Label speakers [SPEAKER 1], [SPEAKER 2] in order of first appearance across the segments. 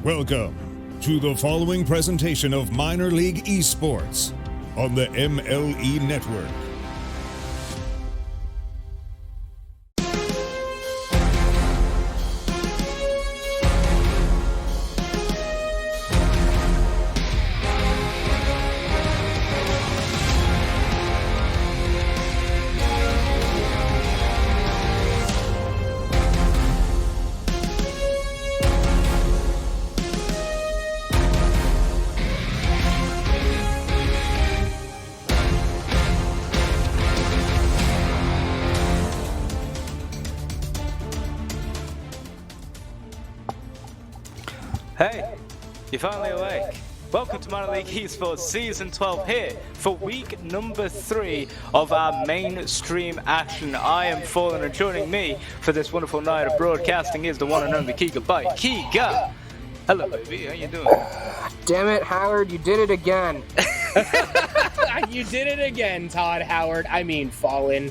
[SPEAKER 1] Welcome to the following presentation of Minor League Esports on the MLE Network.
[SPEAKER 2] Hey, you're finally awake. Welcome to Minor League Esports Season 12 here for week number 3 of our mainstream action. I am Fallen, and joining me for this wonderful night of broadcasting is the one and only Kiga Bite. Kiga! Hello, baby. How you doing?
[SPEAKER 3] Damn it, Howard, you did it again.
[SPEAKER 4] You did it again, Todd Howard. I mean, Fallen.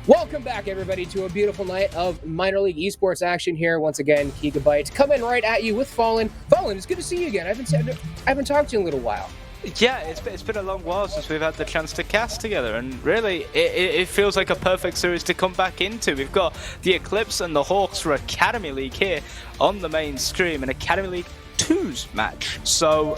[SPEAKER 4] Welcome back, everybody, to a beautiful night of Minor League Esports action here. Once again, Gigabyte coming right at you with Fallen. Fallen, it's good to see you again. I haven't talked to you in a little while.
[SPEAKER 2] Yeah, it's been a long while since we've had the chance to cast together, and really, it feels like a perfect series to come back into. We've got the Eclipse and the Hawks for Academy League here on the main stream, and Academy League 2's match. So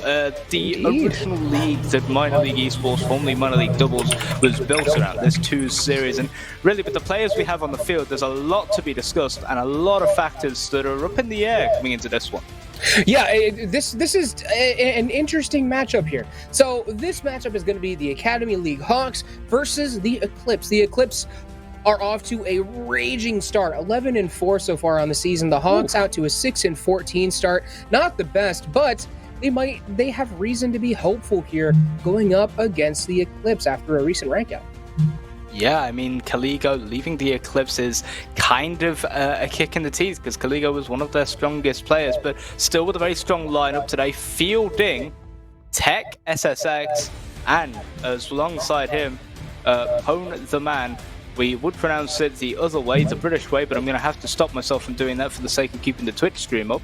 [SPEAKER 2] the original league that Minor League Esports, formerly Minor League Doubles, was built around this 2's series. And really, with the players we have on the field, there's a lot to be discussed and a lot of factors that are up in the air coming into this one.
[SPEAKER 4] Yeah, this is an interesting matchup here. So this matchup is going to be the Academy League Hawks versus the Eclipse. The Eclipse are off to a raging start, 11-4 so far on the season. The Hawks out to a 6-14 start. Not the best, but they have reason to be hopeful here going up against the Eclipse after a recent rank out.
[SPEAKER 2] Yeah, I mean, Kaligo leaving the Eclipse is kind of a kick in the teeth because Kaligo was one of their strongest players, but still with a very strong lineup today, fielding Tech, SSX, and alongside him, Pone the Man. We would pronounce it the other way, the British way, but I'm going to have to stop myself from doing that for the sake of keeping the Twitch stream up.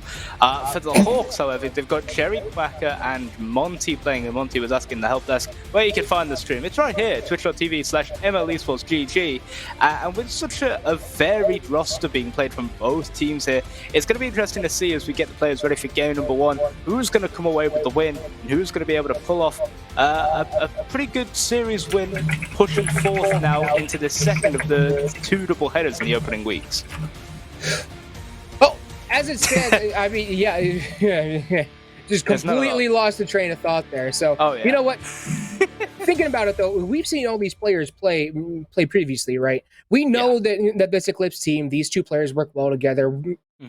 [SPEAKER 2] For the Hawks, however, they've got Jerry Quacker and Monty playing, and Monty was asking the help desk where you can find the stream. It's right here, twitch.tv/MLE Esports GG. And with such a varied roster being played from both teams here, it's going to be interesting to see as we get the players ready for game number 1, who's going to come away with the win, and who's going to be able to pull off a pretty good series win, pushing forth now into the second of the 2 double headers in the opening weeks.
[SPEAKER 4] Oh, as it stands, I mean, yeah, just completely lost the train of thought there. So, You know what? Thinking about it though, we've seen all these players play previously, right? We know that this Eclipse team, these 2 players work well together.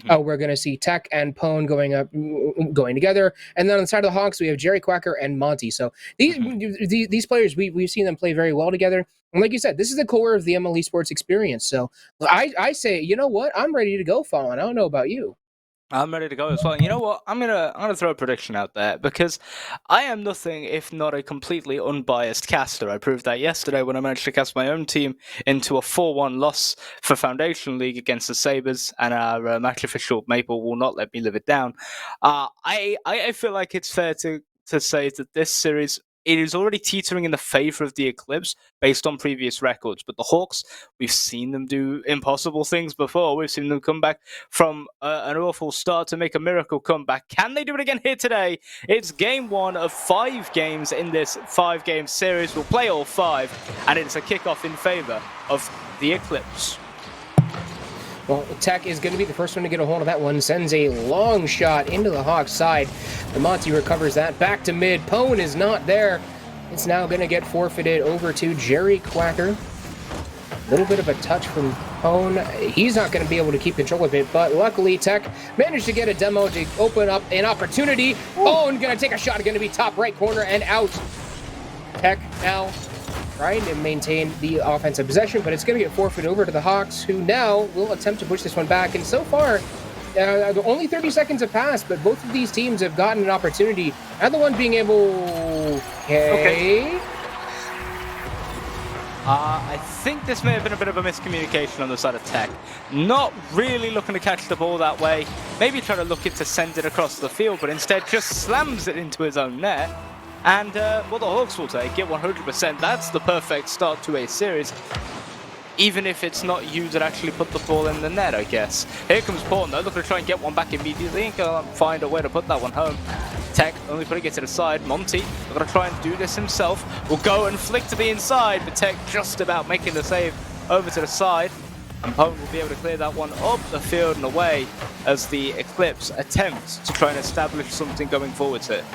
[SPEAKER 4] We're going to see Tech and Pone going together, and then on the side of the Hawks, we have Jerry Quacker and Monty. So these players, we've seen them play very well together. And like you said, this is the core of the MLE Sports experience. So I say, you know what? I'm ready to go, Fallen. I don't know about you.
[SPEAKER 2] I'm ready to go as well. And you know what? I'm gonna throw a prediction out there because I am nothing if not a completely unbiased caster. I proved that yesterday when I managed to cast my own team into a 4-1 loss for Foundation League against the Sabres, and our match official Maple will not let me live it down. I feel like it's fair to say that this series, it is already teetering in the favor of the Eclipse based on previous records. But the Hawks, we've seen them do impossible things before. We've seen them come back from an awful start to make a miracle comeback. Can they do it again here today? It's game 1 of 5 games in this 5-game series. We'll play all 5, and it's a kickoff in favor of the Eclipse.
[SPEAKER 4] Well, Tech is going to be the first one to get a hold of that one. Sends a long shot into the Hawks side. The Monty recovers that. Back to mid. Pone is not there. It's now going to get forfeited over to Jerry Quacker. A little bit of a touch from Pone. He's not going to be able to keep control of it, but luckily Tech managed to get a demo to open up an opportunity. Pone going to take a shot. Going to be top right corner and out. Tech now trying to maintain the offensive possession, but it's going to get forfeited over to the Hawks, who now will attempt to push this one back. And so far, only 30 seconds have passed, but both of these teams have gotten an opportunity. Another one being able... Okay.
[SPEAKER 2] I think this may have been a bit of a miscommunication on the side of Tech. Not really looking to catch the ball that way. Maybe try to look it to send it across the field, but instead just slams it into his own net. And, well, the Hawks will take it 100%. That's the perfect start to a series. Even if it's not you that actually put the ball in the net, I guess. Here comes Porn, though, looking to try and get one back immediately and go find a way to put that one home. Tech only putting it to the side. Monty, going to try and do this himself. Will go and flick to the inside, but Tech just about making the save over to the side. And Pone will be able to clear that one up the field and away as the Eclipse attempts to try and establish something going forwards here.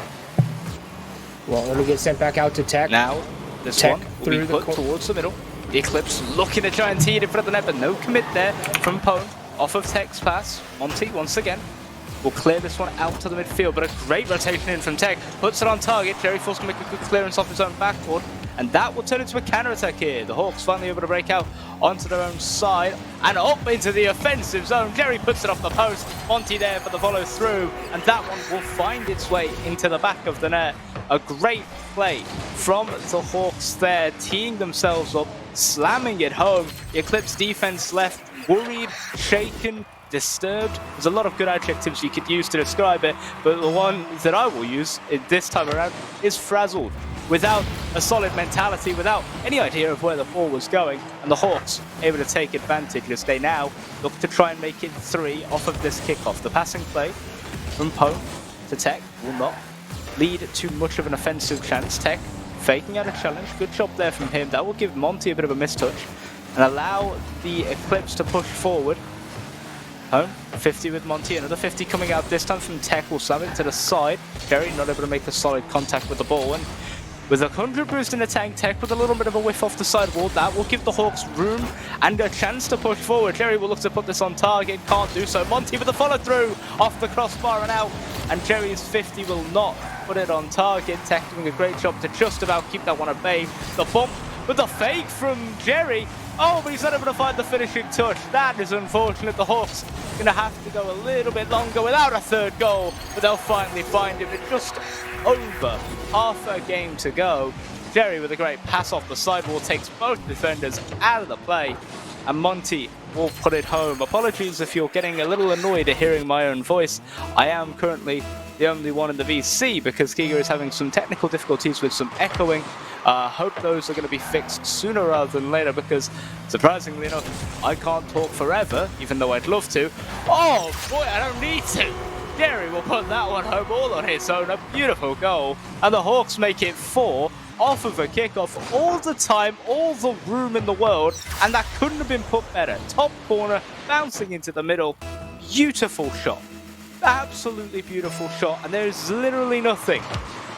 [SPEAKER 4] Well, it'll get sent back out to Tech.
[SPEAKER 2] Now, this
[SPEAKER 4] Tech
[SPEAKER 2] one will be put towards the middle. The Eclipse looking to try and tee it in front of the net, but no commit there from Pone. Off of Tech's pass. Monty, once again, will clear this one out to the midfield, but a great rotation in from Tech. Puts it on target. Jerry forced to make a good clearance off his own backboard, and that will turn into a counter-attack here. The Hawks finally able to break out onto their own side and up into the offensive zone. Jerry puts it off the post. Monty there for the follow-through, and that one will find its way into the back of the net. A great play from the Hawks there, teeing themselves up, slamming it home. The Eclipse defense left worried, shaken, disturbed. There's a lot of good adjectives you could use to describe it, but the one that I will use this time around is frazzled. Without a solid mentality, without any idea of where the ball was going, and the Hawks able to take advantage as they now look to try and make it 3 off of this kickoff. The passing play from Pone to Tech will not lead to much of an offensive chance. Tech faking out a challenge. Good job there from him. That will give Monty a bit of a mistouch and allow the Eclipse to push forward. Home, 50 with Monty, another 50 coming out this time from Tech. Will slam it to the side. Jerry not able to make a solid contact with the ball, and with a 100 boost in the tank, Tech with a little bit of a whiff off the sideboard. That will give the Hawks room and a chance to push forward. Jerry will look to put this on target, can't do so. Monty with the follow through off the crossbar and out, and Jerry's 50 will not put it on target. Tech doing a great job to just about keep that one at bay. The bump with the fake from Jerry. Oh, but he's not able to find the finishing touch. That is unfortunate. The Hawks going to have to go a little bit longer without a third goal, but they'll finally find him. It's just over half a game to go. Jerry with a great pass off the sidewall takes both defenders out of the play, and Monty will put it home. Apologies if you're getting a little annoyed at hearing my own voice. I am currently the only one in the VC because Giga is having some technical difficulties with some echoing. Hope those are going to be fixed sooner rather than later because, surprisingly enough, I can't talk forever, even though I'd love to. Oh boy, I don't need to. Jerry will put that one home all on his own. A beautiful goal. And the Hawks make it 4 off of a kickoff. All the time, all the room in the world. And that couldn't have been put better. Top corner, bouncing into the middle. Beautiful shot. Absolutely beautiful shot. And there is literally nothing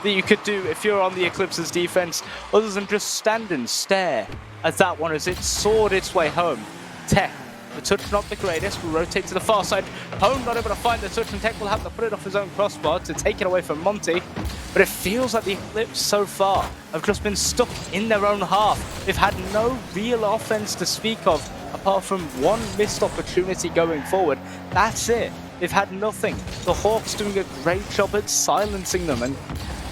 [SPEAKER 2] that you could do if you're on the Eclipse's defense other than just stand and stare at that one as it soared its way home. Tech, the touch not the greatest, will rotate to the far side. Pone not able to find the touch, and Tech will have to put it off his own crossbar to take it away from Monty. But it feels like the Eclipse so far have just been stuck in their own half. They've had no real offense to speak of apart from one missed opportunity going forward. That's it. They've had nothing. The Hawks doing a great job at silencing them, and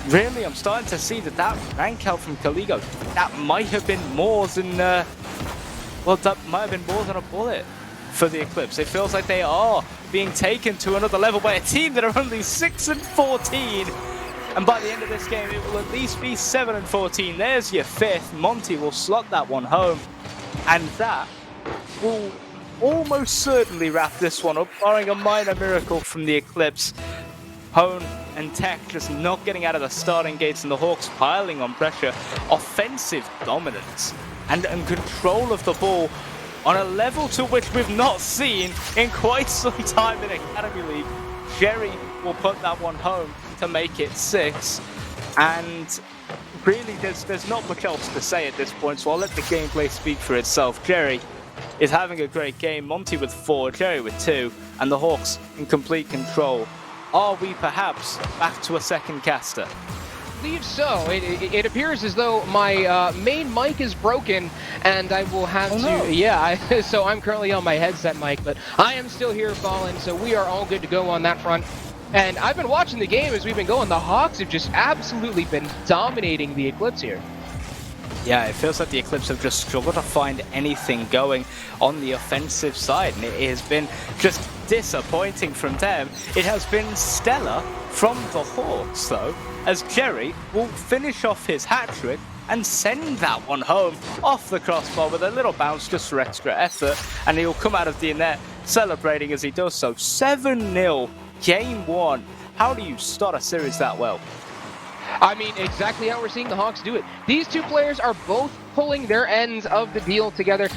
[SPEAKER 2] really, I'm starting to see that rank out from Caligo, that might have been more than, well, that might have been more than a bullet for the Eclipse. It feels like they are being taken to another level by a team that are only 6-14. And by the end of this game, it will at least be 7-14. There's your 5th. Monty will slot that one home. And that will almost certainly wrap this one up, barring a minor miracle from the Eclipse. Pone and Tech just not getting out of the starting gates, and the Hawks piling on pressure. Offensive dominance and control of the ball on a level to which we've not seen in quite some time in Academy League. Jerry will put that one home to make it 6. And really, there's not much else to say at this point, so I'll let the gameplay speak for itself. Jerry is having a great game. Monty with 4, Jerry with 2, and the Hawks in complete control. Are we perhaps back to a second caster?
[SPEAKER 4] I believe so. It appears as though my main mic is broken, and I will have to...
[SPEAKER 2] No.
[SPEAKER 4] Yeah, so I'm currently on my headset mic, but I am still here, Fallen, so we are all good to go on that front. And I've been watching the game as we've been going. The Hawks have just absolutely been dominating the Eclipse here.
[SPEAKER 2] Yeah, it feels like the Eclipse have just struggled to find anything going on the offensive side, and it has been just disappointing from them. It has been stellar from the Hawks, though, as Jerry will finish off his hat-trick and send that one home off the crossbar with a little bounce just for extra effort, and he'll come out of the net celebrating as he does so. 7-0, game one. How do you start a series that well?
[SPEAKER 4] I mean, exactly how we're seeing the Hawks do it. These two players are both pulling their ends of the deal together.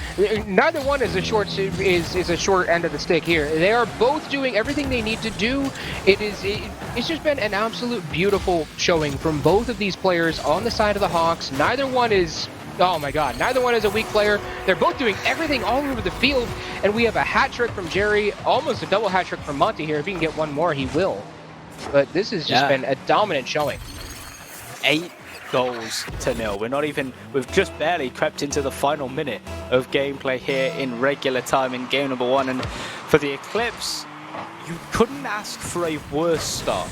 [SPEAKER 4] Neither one is a short end of the stick here. They are both doing everything they need to do. It's just been an absolute beautiful showing from both of these players on the side of the Hawks. Neither one is, oh my god, neither one is a weak player. They're both doing everything all over the field, and we have a hat trick from Jerry, almost a double hat trick from Monty here. If he can get one more, he will. But this has just been a dominant showing.
[SPEAKER 2] 8 goals to 0. We've just barely crept into the final minute of gameplay here in regular time in game number 1. And for the Eclipse, you couldn't ask for a worse start.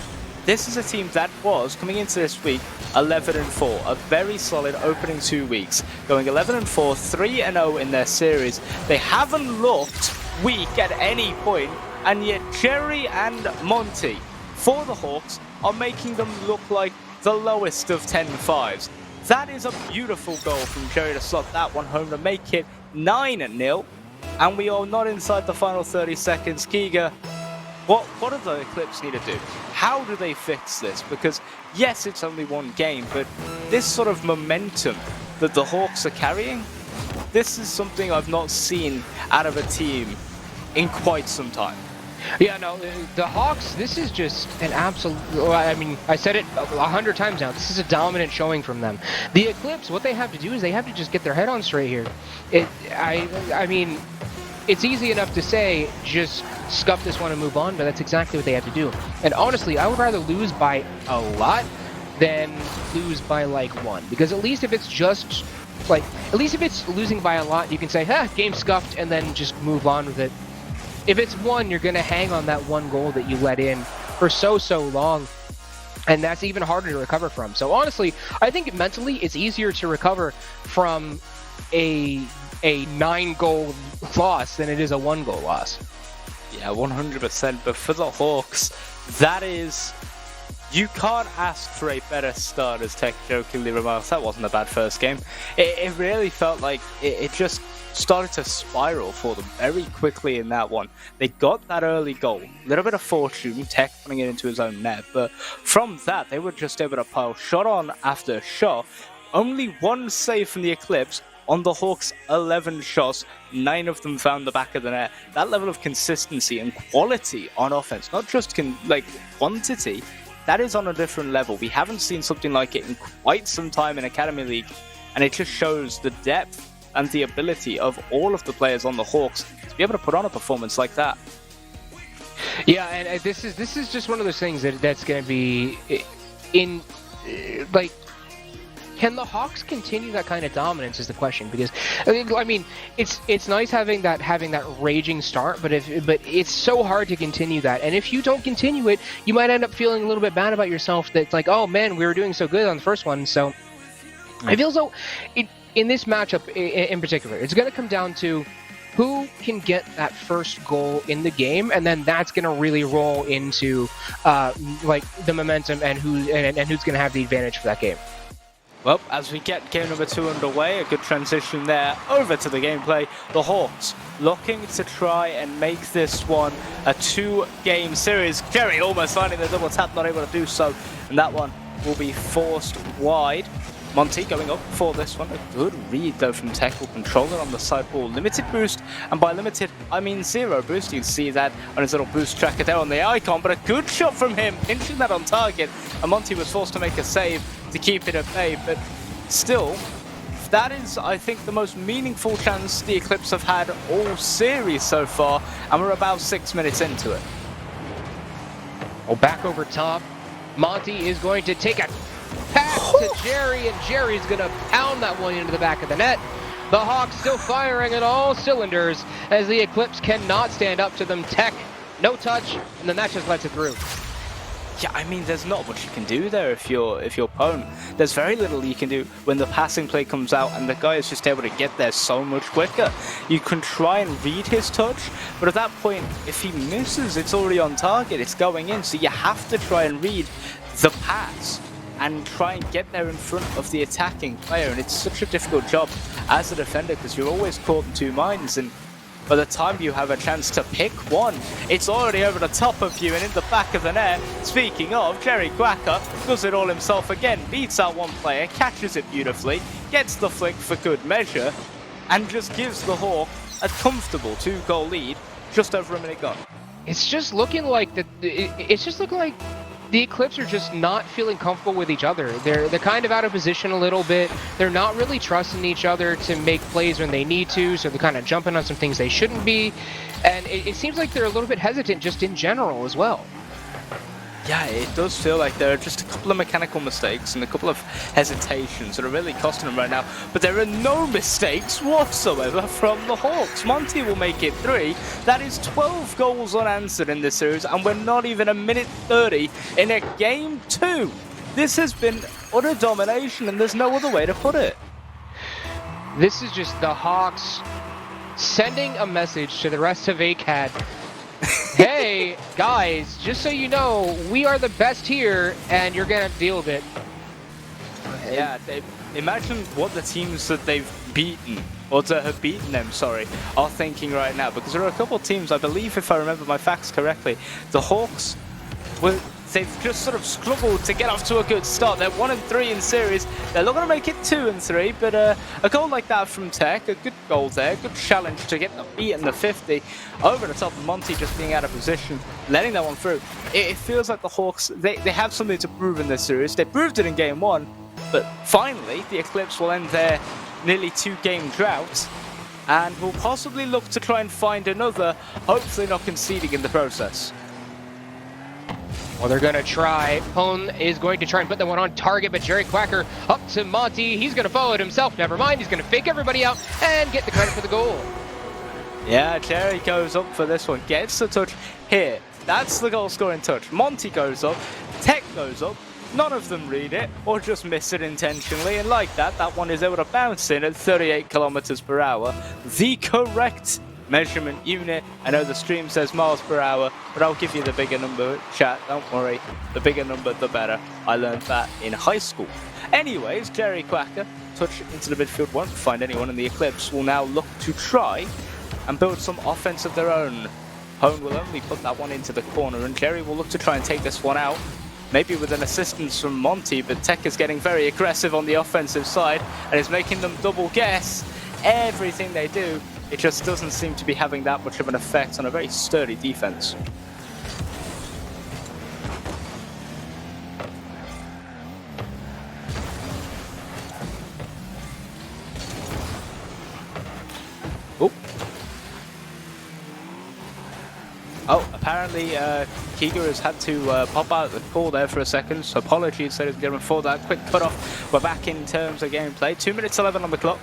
[SPEAKER 2] This is a team that was, coming into this week, 11-4. A very solid opening 2 weeks. Going 11-4, 3-0 in their series. They haven't looked weak at any point, and yet Jerry and Monty, for the Hawks, are making them look like the lowest of 10-5s. That is a beautiful goal from Jerry to slot that one home to make it 9-0. And we are not inside the final 30 seconds. Kiga, what do the Eclipse need to do? How do they fix this? Because yes, it's only one game, but this sort of momentum that the Hawks are carrying, this is something I've not seen out of a team in quite some time.
[SPEAKER 4] Yeah, no, the Hawks, this is just an absolute, I mean, I said it 100 times now, this is a dominant showing from them. The Eclipse, what they have to do is they have to just get their head on straight here. I mean, it's easy enough to say, just scuff this one and move on, but that's exactly what they have to do. And honestly, I would rather lose by a lot than lose by like 1. Because at least if it's just, like, at least if it's losing by a lot, you can say, game scuffed, and then just move on with it. If it's 1, you're going to hang on that 1 goal that you let in for so long. And that's even harder to recover from. So honestly, I think mentally it's easier to recover from a 9-goal loss than it is a 1-goal loss.
[SPEAKER 2] Yeah, 100%. But for the Hawks, that is... You can't ask for a better start, as Tech jokingly remarks. That wasn't a bad first game. It really felt like it just started to spiral for them very quickly in that one. They got that early goal. A little bit of fortune, Tech putting it into his own net. But from that, they were just able to pile shot on after shot. Only 1 save from the Eclipse on the Hawks' 11 shots. 9 of them found the back of the net. That level of consistency and quality on offense, not just quantity, that is on a different level. We haven't seen something like it in quite some time in Academy League, and it just shows the depth and the ability of all of the players on the Hawks to be able to put on a performance like that.
[SPEAKER 4] Yeah, and this is just one of those things that's going to be in like. Can the Hawks continue that kind of dominance is the question, because I mean it's nice having that raging start, but it's so hard to continue that, and if you don't continue it, you might end up feeling a little bit bad about yourself. That's like, oh man, we were doing so good on the first one. So I feel so in this matchup in particular, it's going to come down to who can get that first goal in the game, and then that's going to really roll into like the momentum and who's going to have the advantage for that game.
[SPEAKER 2] Well, as we get game number 2 underway, a good transition there over to the gameplay. The Hawks looking to try and make this one a 2-game series. Jerry almost finding the double tap, not able to do so, and that one will be forced wide. Monty going up for this one. A good read though from Tech, will control it on the side ball. Limited boost, and by limited I mean 0 boost. You can see that on his little boost tracker there on the icon, but a good shot from him, pinching that on target, and Monty was forced to make a save to keep it at bay. But still, that is, I think, the most meaningful chance the Eclipse have had all series so far, and we're about 6 minutes into it.
[SPEAKER 4] Well, back over top, Monty is going to take a pass to Jerry, and Jerry's going to pound that one into the back of the net. The Hawks still firing at all cylinders as the Eclipse cannot stand up to them. Tech, no touch, and then that just lets it through.
[SPEAKER 2] Yeah, I mean, there's not much you can do there if you're Pone. There's very little you can do when the passing play comes out and the guy is just able to get there so much quicker. You can try and read his touch, but at that point, if he misses, it's already on target, it's going in, so you have to try and read the pass and try and get there in front of the attacking player, and it's such a difficult job as a defender because you're always caught in two minds, and by the time you have a chance to pick one, it's already over the top of you and in the back of the net. Speaking of, Jerry Quacker does it all himself again, beats out one player, catches it beautifully, gets the flick for good measure, and just gives the Hawk a comfortable 2-goal lead just over a minute gone.
[SPEAKER 4] It's just looking like the Eclipse are just not feeling comfortable with each other. They're kind of out of position a little bit. They're not really trusting each other to make plays when they need to, so they're kind of jumping on some things they shouldn't be. And it seems like they're a little bit hesitant just in general as well.
[SPEAKER 2] Yeah, it does feel like there are just a couple of mechanical mistakes and a couple of hesitations that are really costing them right now. But there are no mistakes whatsoever from the Hawks. Monty will make it 3. That is 12 goals unanswered in this series, and we're not even a minute 30 in a game 2. This has been utter domination, and there's no other way to put it.
[SPEAKER 4] This is just the Hawks sending a message to the rest of ACAD. Hey, guys, just so you know, we are the best here, and you're going to deal with it.
[SPEAKER 2] Yeah, imagine what the teams that they've beaten, or that have beaten them, sorry, are thinking right now. Because there are a couple of teams, I believe, if I remember my facts correctly, the Hawks, they've just sort of struggled to get off to a good start. They're 1-3 in series. They're not going to make it 2-3, but a goal like that from Tech, a good goal there, good challenge to get the beat in the 50 over the top of Monty just being out of position, letting that one through. It feels like the Hawks, they have something to prove in this series. They proved it in game 1, but finally the Eclipse will end their nearly 2-game drought and will possibly look to try and find another, hopefully not conceding in the process.
[SPEAKER 4] Well, they're going to try. Pone is going to try and put that one on target, but Jerry Quacker up to Monty. He's going to follow it himself. Never mind. He's going to fake everybody out and get the credit for the goal.
[SPEAKER 2] Yeah, Jerry goes up for this one. Gets the touch here. That's the goal-scoring touch. Monty goes up. Tech goes up. None of them read it or just miss it intentionally. And like that one is able to bounce in at 38 kilometers per hour. The correct measurement unit. I know the stream says miles per hour, but I'll give you the bigger number, chat, don't worry. The bigger number, the better. I learned that in high school. Anyways, Jerry Quacker, touch into the midfield, won't find anyone, and the Eclipse will now look to try and build some offense of their own. Hone will only put that one into the corner, and Jerry will look to try and take this one out. Maybe with an assistance from Monty, but Tech is getting very aggressive on the offensive side and is making them double guess everything they do. It just doesn't seem to be having that much of an effect on a very sturdy defense. Oh, apparently Kiga has had to pop out the call there for a second, so apologies ladies and gentlemen for that quick cut-off. We're back in terms of gameplay. 2 minutes 11 on the clock.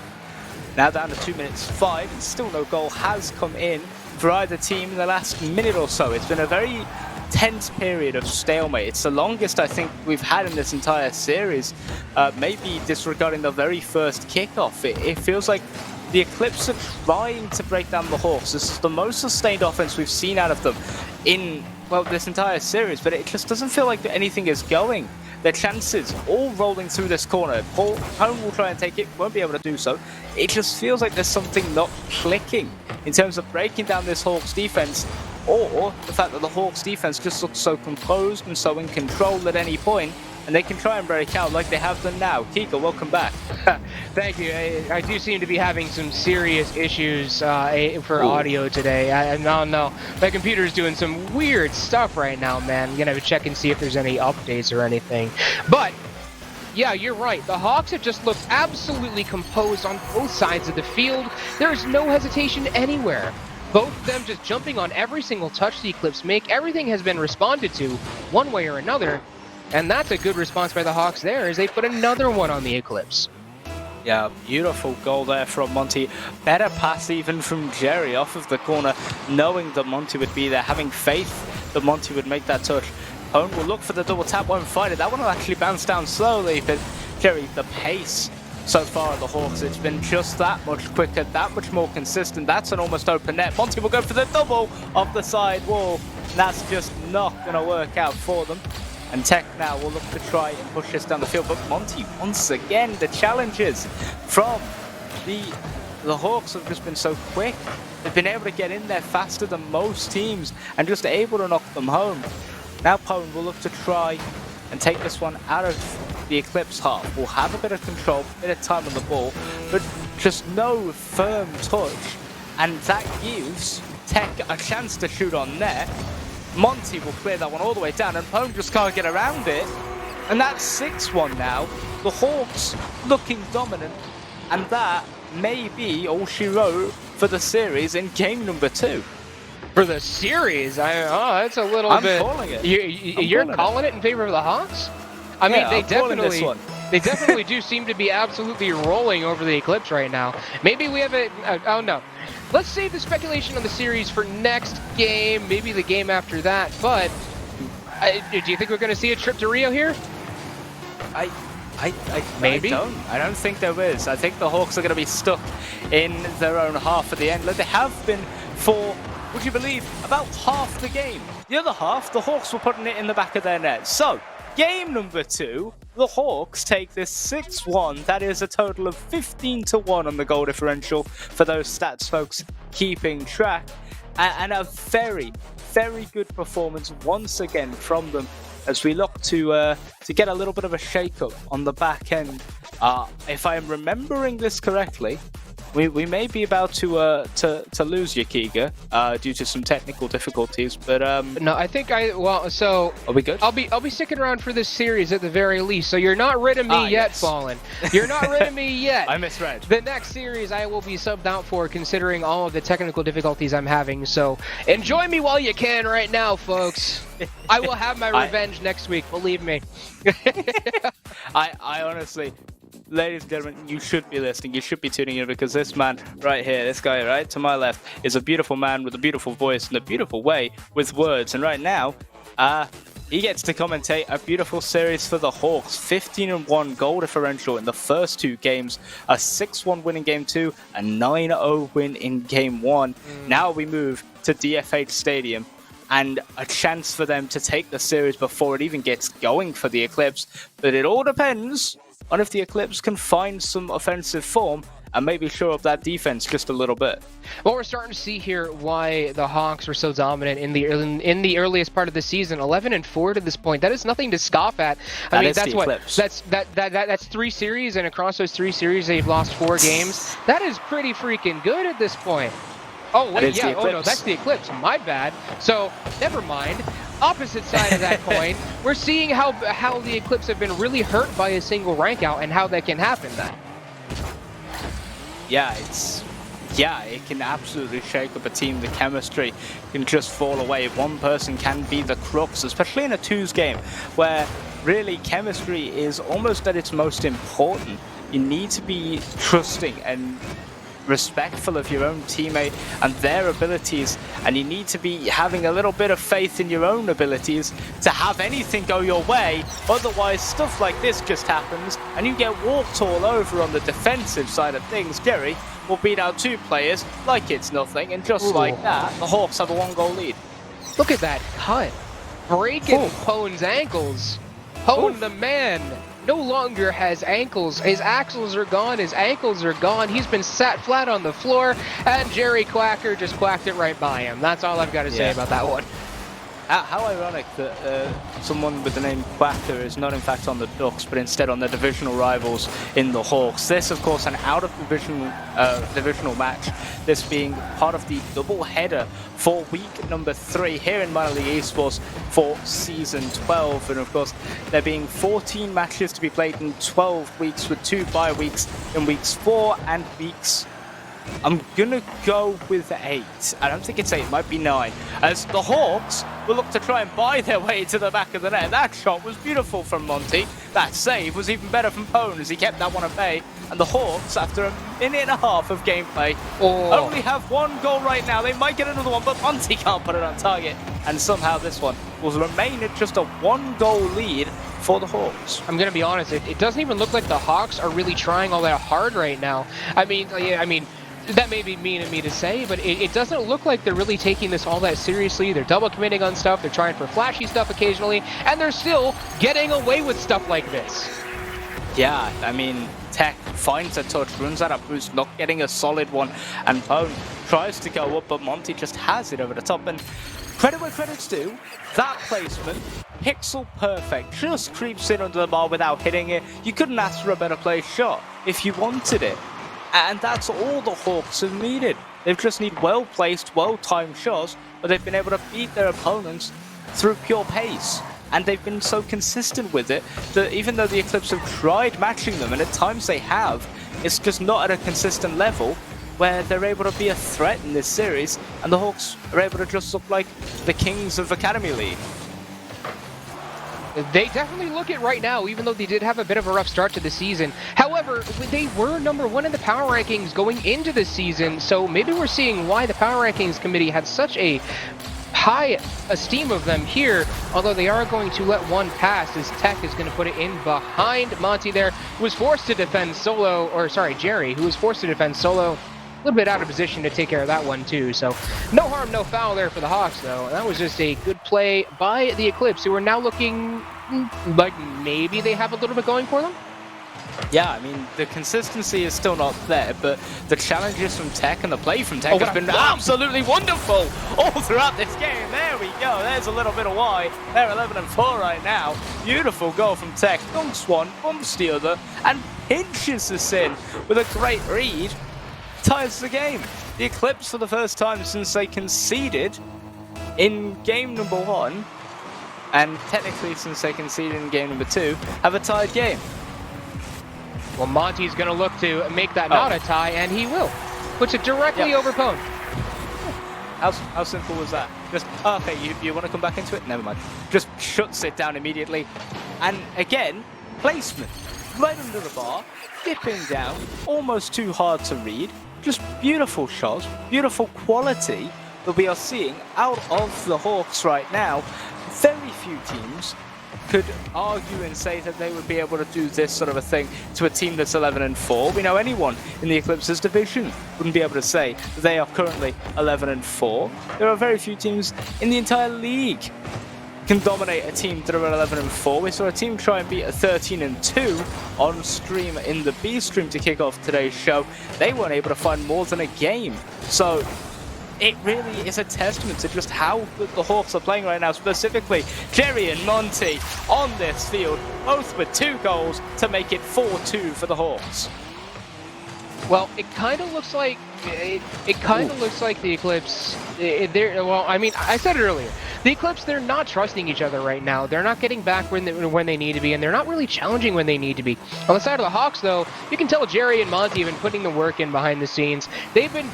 [SPEAKER 2] Now down to 2 minutes 5, and still no goal has come in for either team in the last minute or so. It's been a very tense period of stalemate. It's the longest I think we've had in this entire series, maybe disregarding the very first kickoff. It feels like the Eclipse are trying to break down the Hawks. This is the most sustained offense we've seen out of them in, well, this entire series, but it just doesn't feel like anything is going. Their chances all rolling through this corner. Home will try and take it, won't be able to do so. It just feels like there's something not clicking in terms of breaking down this Hawks defense, or the fact that the Hawks defense just looks so composed and so in control at any point, and they can try and break out like they have done now. Kiko, welcome back.
[SPEAKER 4] Thank you. I do seem to be having some serious issues for audio today. I don't know. My computer's doing some weird stuff right now, man. I'm going to check and see if there's any updates or anything. But, yeah, you're right. The Hawks have just looked absolutely composed on both sides of the field. There's no hesitation anywhere. Both of them just jumping on every single touch the Eclipse make. Everything has been responded to one way or another. And that's a good response by the Hawks there, as they put another one on the Eclipse.
[SPEAKER 2] Yeah, beautiful goal there from Monty. Better pass even from Jerry off of the corner, knowing that Monty would be there, having faith that Monty would make that touch. Pone will look for the double tap, won't find it. That one will actually bounce down slowly, but Jerry, the pace so far of the Hawks, it's been just that much quicker, that much more consistent. That's an almost open net. Monty will go for the double off the side wall. That's just not going to work out for them. And Tech now will look to try and push this down the field. But Monty, once again, the challenges from the Hawks have just been so quick. They've been able to get in there faster than most teams and just able to knock them home. Now Pone will look to try and take this one out of the Eclipse half. Will have a bit of control, a bit of time on the ball, but just no firm touch. And that gives Tech a chance to shoot on net. Monty will clear that one all the way down, and Pone just can't get around it. And that's 6-1 now. The Hawks looking dominant, and that may be all she wrote for the series in game number 2.
[SPEAKER 4] For the series, that's a little bit. I'm calling it. You're calling it in favor of the Hawks? I mean, they definitely do seem to be absolutely rolling over the Eclipse right now. Maybe we have oh no. Let's save the speculation on the series for next game, maybe the game after that. But do you think we're going to see a trip to Rio here? Maybe.
[SPEAKER 2] I don't think there is. I think the Hawks are going to be stuck in their own half at the end. Like they have been for, would you believe, about half the game. The other half, the Hawks were putting it in the back of their net. So, game number 2, the Hawks take this 6-1. That is a total of 15-1 on the goal differential for those stats folks keeping track. And a very, very good performance once again from them as we look to get a little bit of a shake-up on the back end. If I'm remembering this correctly, we may be about to lose Yakiga due to some technical difficulties, but
[SPEAKER 4] no, I think so
[SPEAKER 2] are we good?
[SPEAKER 4] I'll be sticking around for this series at the very least. So you're not rid of me yet,
[SPEAKER 2] yes.
[SPEAKER 4] Fallen. You're not rid of me yet.
[SPEAKER 2] I misread.
[SPEAKER 4] The next series I will be subbed out for, considering all of the technical difficulties I'm having. So enjoy me while you can right now, folks. I will have my revenge next week. Believe me.
[SPEAKER 2] I honestly. Ladies and gentlemen, you should be listening, you should be tuning in, because this man right here, this guy right to my left, is a beautiful man with a beautiful voice and a beautiful way with words. And right now, he gets to commentate a beautiful series for the Hawks. 15-1 goal differential in the first 2 games, a 6-1 win in game 2, a 9-0 win in game 1. Now we move to DFH Stadium, and a chance for them to take the series before it even gets going for the Eclipse. But it all depends on if the Eclipse can find some offensive form and maybe shore up that defense just a little bit.
[SPEAKER 4] Well, we're starting to see here why the Hawks were so dominant in the earliest part of the season. 11-4 to this point. That is nothing to scoff at. I mean, that's 3 series, and across those 3 series, they've lost 4 games. That is pretty freaking good at this point. Oh wait, yeah. Oh no, that's the Eclipse. My bad. So never mind. Opposite side of that coin, we're seeing how the Eclipse have been really hurt by a single rank out and how that can happen then.
[SPEAKER 2] Yeah, it can absolutely shake up a team. The chemistry can just fall away. One person can be the crux, especially in a 2s game, where really chemistry is almost at its most important. You need to be trusting and respectful of your own teammate and their abilities, and you need to be having a little bit of faith in your own abilities to have anything go your way. Otherwise, stuff like this just happens and you get walked all over on the defensive side of things. Jerry will beat out 2 players like it's nothing, and just like that, the Hawks have a 1-goal lead.
[SPEAKER 4] Look at that cut, breaking Pone's ankles. Pone, the man, no longer has ankles. His axles are gone. His ankles are gone. He's been sat flat on the floor, and Jerry Quacker just quacked it right by him. That's all I've got to say about that one.
[SPEAKER 2] How ironic that someone with the name Quacker is not in fact on the Ducks, but instead on the divisional rivals in the Hawks. This, of course, an out-of-divisional match, this being part of the double-header for week number 3 here in minor league esports for season 12. And, of course, there being 14 matches to be played in 12 weeks with 2 bye weeks in weeks 4 and weeks I'm gonna go with 8. I don't think it's 8, it might be 9. As the Hawks will look to try and buy their way to the back of the net. That shot was beautiful from Monty. That save was even better from Pone as he kept that one at bay. And the Hawks, after a minute and a half of gameplay, only have 1 goal right now. They might get another one, but Monty can't put it on target. And somehow this one will remain at just a 1-goal lead for the Hawks.
[SPEAKER 4] I'm going to be honest, it doesn't even look like the Hawks are really trying all that hard right now. I mean, that may be mean of me to say, but it doesn't look like they're really taking this all that seriously. They're double committing on stuff, they're trying for flashy stuff occasionally, and they're still getting away with stuff like this.
[SPEAKER 2] Yeah, I mean, Tech finds a touch, runs out of boost, not getting a solid one, and Pone tries to go up, but Monty just has it over the top. And credit where credit's due, that placement, pixel perfect, just creeps in under the bar without hitting it. You couldn't ask for a better placed shot if you wanted it. And that's all the Hawks have needed. They just need well-placed, well-timed shots, but they've been able to beat their opponents through pure pace. And they've been so consistent with it that even though the Eclipse have tried matching them, and at times they have, it's just not at a consistent level where they're able to be a threat in this series, and the Hawks are able to just look like the kings of Academy League.
[SPEAKER 4] They definitely look it right now, even though they did have a bit of a rough start to the season. However, they were #1 in the power rankings going into the season, so maybe we're seeing why the power rankings committee had such a high esteem of them here, although they are going to let one pass as Tech is going to put it in behind Monty there, who was forced to defend solo, or sorry, Jerry, who was forced to defend solo. A little bit out of position to take care of that one too, so no harm, no foul there for the Hawks though. That was just a good play by the Eclipse, who are now looking like maybe they have a little bit going for them.
[SPEAKER 2] Yeah, I mean, the consistency is still not there, but the challenges from Tech and the play from Tech has been absolutely wonderful all throughout this game. There we go. There's a little bit of why. They're 11-4 right now. Beautiful goal from Tech. Dunks one, bumps the other, and pinches this in with a great read. Ties the game. The Eclipse, for the first time since they conceded in game #1, and technically since they conceded in game #2, have a tied game.
[SPEAKER 4] Well, Monty's going to look to make that not a tie, and he will. Puts it directly over Pone.
[SPEAKER 2] How simple was that? Just, okay, you want to come back into it? Never mind. Just shuts it down immediately. And again, placement. Right under the bar, dipping down, almost too hard to read. Just beautiful shots, beautiful quality that we are seeing out of the Hawks right now. Very few teams could argue and say that they would be able to do this sort of a thing to a team that's 11-4. We know anyone in the Eclipse's division wouldn't be able to say that they are currently 11-4. There are very few teams in the entire league can dominate a team that are 11-4. We saw a team try and beat a 13-2 on stream in the B stream to kick off today's show. They weren't able to find more than a game. So it really is a testament to just how good the Hawks are playing right now, specifically Jerry and Monty on this field, both with 2 goals to make it 4-2 for the Hawks.
[SPEAKER 4] Well, it kind of looks like looks like the Eclipse. Well, I mean, I said it earlier. The Eclipse, they're not trusting each other right now. They're not getting back when they need to be, and they're not really challenging when they need to be. On the side of the Hawks, though, you can tell Jerry and Monty have been putting the work in behind the scenes. They've been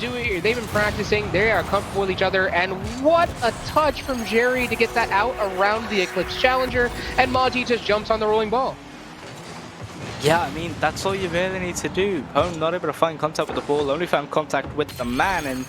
[SPEAKER 4] practicing. They are comfortable with each other, and what a touch from Jerry to get that out around the Eclipse challenger, and Monty just jumps on the rolling ball.
[SPEAKER 2] Yeah, I mean, that's all you really need to do. Pone not able to find contact with the ball, only found contact with the man, and,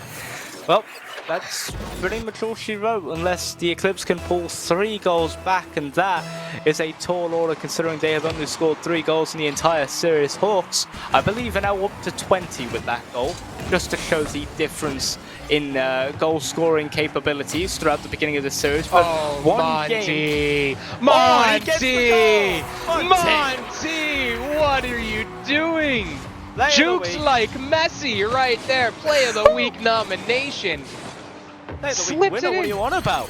[SPEAKER 2] well, that's pretty much all she wrote, unless the Eclipse can pull 3 goals back, and that is a tall order considering they have only scored 3 goals in the entire series. Hawks, I believe, are now up to 20 with that goal, just to show the difference in goal-scoring capabilities throughout the beginning of the series. But
[SPEAKER 4] Monty! What are you doing? Jukes like Messi right there, Play of the Week nomination.
[SPEAKER 2] Play of the Week winner, what are you on about?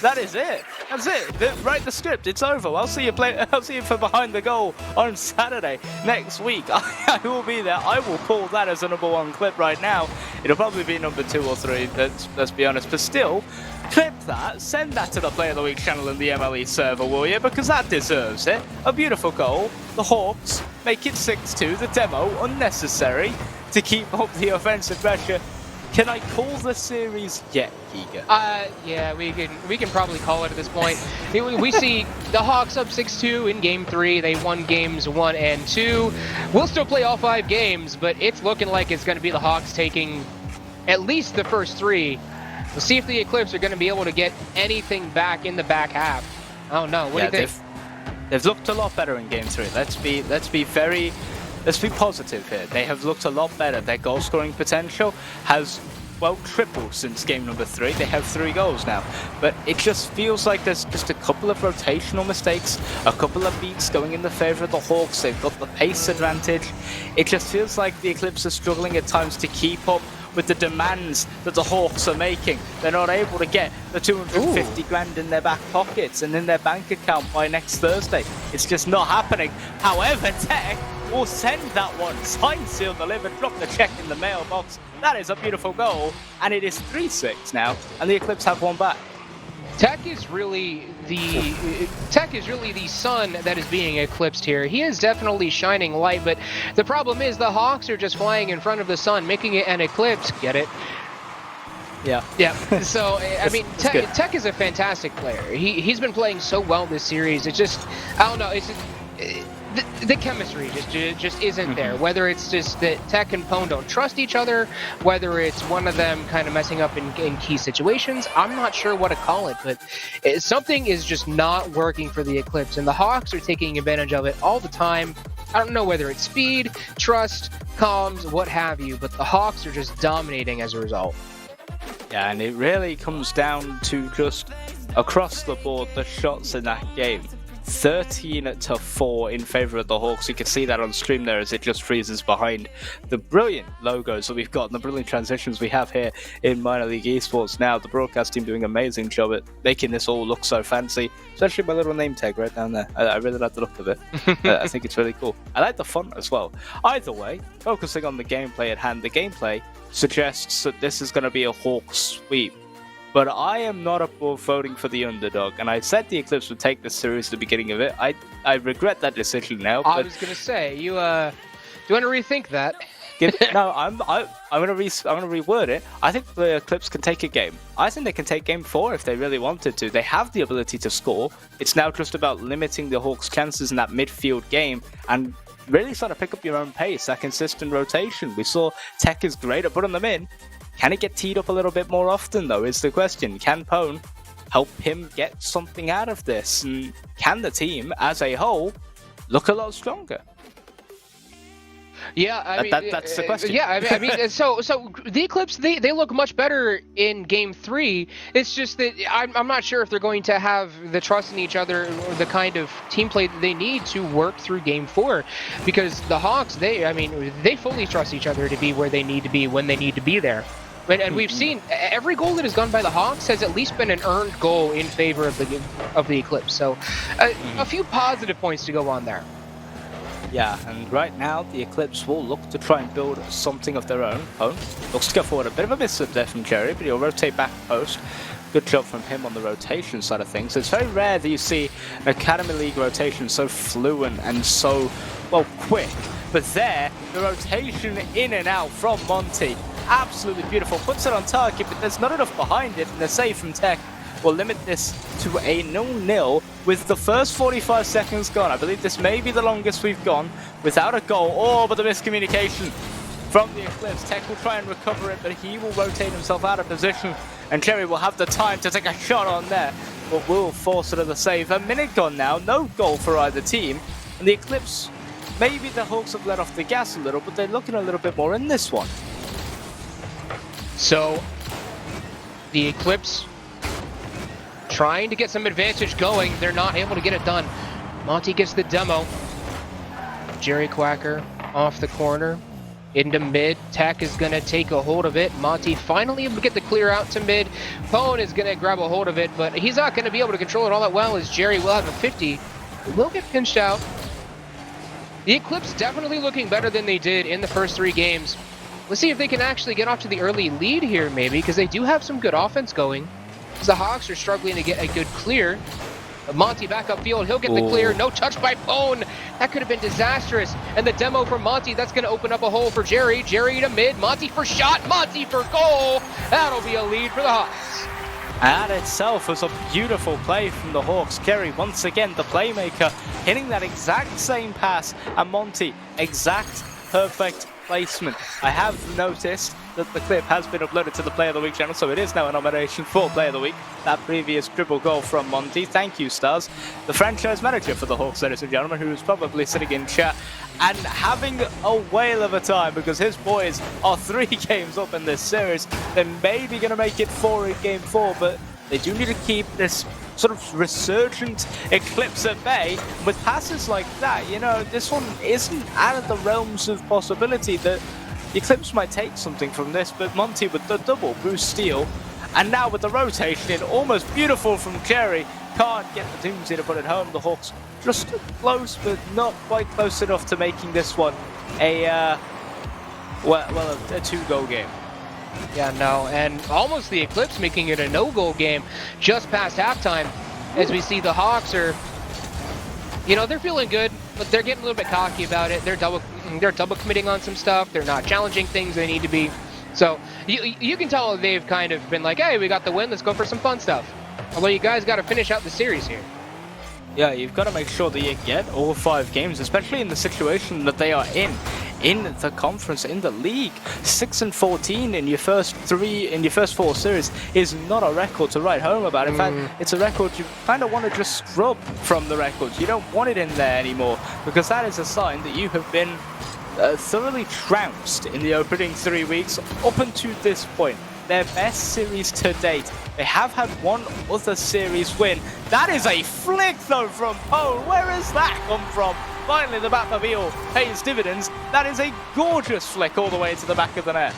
[SPEAKER 2] That is it. That's it. Write the script. It's over. I'll see you for Behind the Goal on Saturday next week. I will be there. I will call that as a #1 clip right now. It'll probably be #2 or 3. Let's be honest. But still, clip that. Send that to the Play of the Week channel in the MLE server, will you? Because that deserves it. A beautiful goal. The Hawks make it 6-2. The demo, unnecessary to keep up the offensive pressure. Can I call the series yet, Giga?
[SPEAKER 4] Yeah, we can probably call it at this point. We see the Hawks up 6-2 in Game 3. They won Games 1 and 2. We'll still play all 5 games, but it's looking like it's going to be the Hawks taking at least the first 3. We'll see if the Eclipse are going to be able to get anything back in the back half. I don't know. What do you think?
[SPEAKER 2] They've looked a lot better in Game 3. Let's be positive here. They have looked a lot better. Their goal scoring potential has, well, tripled since game number 3. They have 3 goals now. But it just feels like there's just a couple of rotational mistakes, a couple of beats going in the favor of the Hawks. They've got the pace advantage. It just feels like the Eclipse are struggling at times to keep up with the demands that the Hawks are making. They're not able to get the 250 grand in their back pockets and in their bank account by next Thursday. It's just not happening. However, Tech will send that one. Signed, sealed, delivered, drop the check in the mailbox. That is a beautiful goal, and it is 3-6 now, and the Eclipse have one back.
[SPEAKER 4] Tech is really the sun that is being eclipsed here. He is definitely shining light, but the problem is the Hawks are just flying in front of the sun, making it an eclipse. Get it?
[SPEAKER 2] Yeah.
[SPEAKER 4] Yeah. So I mean, Tech is a fantastic player. He's been playing so well this series. It's just, I don't know. It's the chemistry just isn't there. Whether it's just that Tech and Pone don't trust each other, whether it's one of them kind of messing up in key situations, I'm not sure what to call it, but something is just not working for the Eclipse, and the Hawks are taking advantage of it all the time. I don't know whether it's speed, trust, comms, what have you, but the Hawks are just dominating as a result.
[SPEAKER 2] Yeah, and it really comes down to just across the board the shots in that game. 13-4 in favor of the Hawks. You can see that on stream there as it just freezes behind the brilliant logos that we've got and the brilliant transitions we have here in Minor League Esports now. The broadcast team doing an amazing job at making this all look so fancy, especially my little name tag right down there. I really like the look of it. I think it's really cool. I like the font as well. Either way, focusing on the gameplay at hand, the gameplay suggests that this is going to be a Hawks sweep. But I am not above voting for the underdog, and I said the Eclipse would take this series at the beginning of it. I regret that decision now.
[SPEAKER 4] I was gonna say, do you want to rethink that?
[SPEAKER 2] No, I'm gonna reword it. I think the Eclipse can take a game. I think they can take game 4 if they really wanted to. They have the ability to score. It's now just about limiting the Hawks' chances in that midfield game and really start to pick up your own pace, that consistent rotation. We saw Tech is great at putting them in. Can he get teed up a little bit more often, though, is the question. Can Pone help him get something out of this? And can the team, as a whole, look a lot stronger?
[SPEAKER 4] Yeah, I mean,
[SPEAKER 2] that's the question.
[SPEAKER 4] Yeah, I mean, so the Eclipse, they look much better in Game 3. It's just that I'm not sure if they're going to have the trust in each other or the kind of team play that they need to work through Game 4. Because the Hawks, they fully trust each other to be where they need to be when they need to be there. And we've seen every goal that has gone by the Hawks has at least been an earned goal in favor of the Eclipse. So a few positive points to go on there.
[SPEAKER 2] Yeah, and right now the Eclipse will look to try and build something of their own. Pone looks to go forward. A bit of a miss there from Jerry, but he'll rotate back post. Good job from him on the rotation side of things. It's very rare that you see an Academy League rotation so fluent and so, well, quick. But there, the rotation in and out from Monty. Absolutely beautiful. Puts it on target, but there's not enough behind it. And the save from Tech will limit this to a 0-0 with the first 45 seconds gone. I believe this may be the longest we've gone without a goal. Oh, but the miscommunication from the Eclipse. Tech will try and recover it, but he will rotate himself out of position. And Jerry will have the time to take a shot on there, but will force it to the save. A minute gone now. No goal for either team. And the Eclipse, maybe the Hawks have let off the gas a little, but they're looking a little bit more in this one.
[SPEAKER 4] So, the Eclipse trying to get some advantage going. They're not able to get it done. Monty gets the demo. Jerry Quacker off the corner. Into mid. Tech is going to take a hold of it. Monty finally able to get the clear out to mid. Pone is going to grab a hold of it, but he's not going to be able to control it all that well as Jerry will have a 50. He will get pinched out. The Eclipse definitely looking better than they did in the first 3 games. Let's see if they can actually get off to the early lead here, maybe, because they do have some good offense going. The Hawks are struggling to get a good clear. Monty back upfield, he'll get the clear, no touch by Pone. That could have been disastrous. And the demo from Monty, that's going to open up a hole for Jerry. Jerry to mid, Monty for shot, Monty for goal. That'll be a lead for the Hawks.
[SPEAKER 2] That itself was a beautiful play from the Hawks. Kerry, once again, the playmaker, hitting that exact same pass, and Monty, exact perfect placement. I have noticed that the clip has been uploaded to the Player of the Week channel, so it is now a nomination for Player of the Week. That previous dribble goal from Monty. Thank you, Stars. The franchise manager for the Hawks, ladies and gentlemen, who's probably sitting in chat and having a whale of a time because his boys are 3 games up in this series. They're maybe going to make it 4 in Game 4, but they do need to keep this sort of resurgent Eclipse at bay. With passes like that, you know, this one isn't out of the realms of possibility that the Eclipse might take something from this, but Monty with the double boost steal, and now with the rotation in, almost beautiful from Jerry, can't get the Doomsday to put it home. The Hawks just close, but not quite close enough to making this one a 2-goal game.
[SPEAKER 4] Yeah, no, and almost the Eclipse making it a no-goal game just past halftime, as we see the Hawks are, you know, they're feeling good, but they're getting a little bit cocky about it. They're double committing on some stuff. They're not challenging things they need to be. So you can tell they've kind of been like, hey, we got the win, let's go for some fun stuff. Although you guys got to finish out the series here.
[SPEAKER 2] Yeah, you've got to make sure that you get all 5 games, especially in the situation that they are in the conference, in the league. 6-14 in your first 4 series is not a record to write home about. In fact, it's a record you kind of want to just scrub from the records. You don't want it in there anymore, because that is a sign that you have been thoroughly trounced in the opening 3 weeks up until this point. Their best series to date. They have had one other series win. That is a flick though from Pone. Where has that come from? Finally, the Batmobile pays dividends. That is a gorgeous flick all the way to the back of the net.